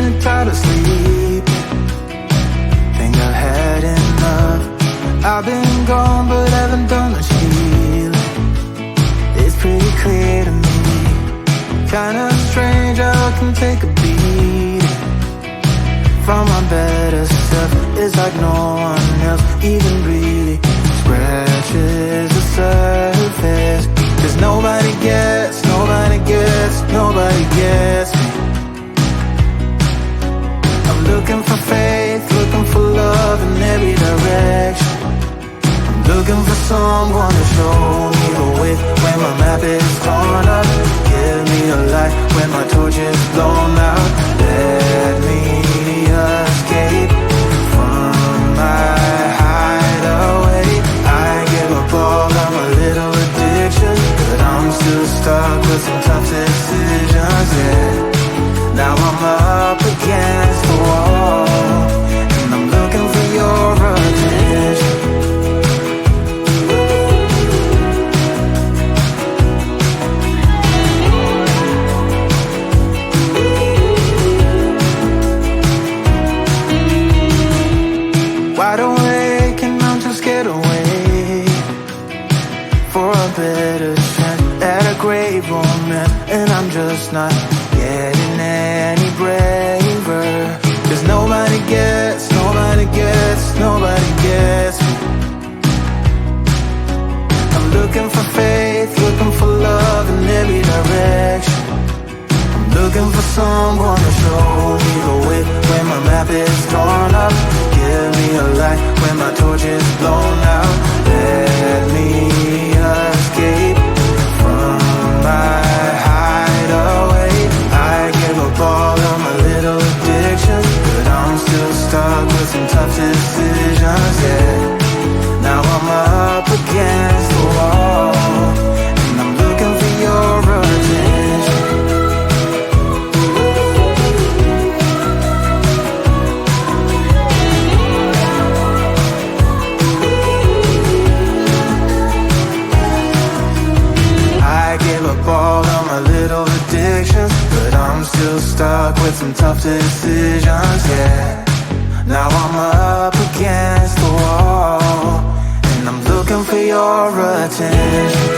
getting tired of sleeping. Think I've had enough. I've been gone but haven't done much healing. It's pretty clear to me, kinda strange how I can take a beating from my better self. It's like no one else even really scratches the surface. 'Cause nobody gets me. I'm looking for faith, looking for love in every direction. I'm looking for someone to show me the way when my map is torn up. Give me a light when my torch is blown out. Let me escape from my hideaway. I give up all of my little addictions, but I'm still stuck with some tough decisions, yeah. Now I'm up against the wall, and I'm looking for your attention. Wide awake and I'm too scared away for a better chance at a great romance, and I'm just not getting any braver. 'Cause nobody gets me. I'm looking for faith, looking for love in every direction. I'm looking for someone to show me the way when my map is torn up. Give me a light when my torch is blown out. Let me escape from my hideaway. I give up all of my little addictions, but I'm still stuck with some tough decisions, yeah. Now I'm up against the wall, and I'm looking for your attention. I give up all of my little addictions, but I'm still stuck with some tough decisions, yeah. Now I'm up against the wall, and I'm looking for your attention.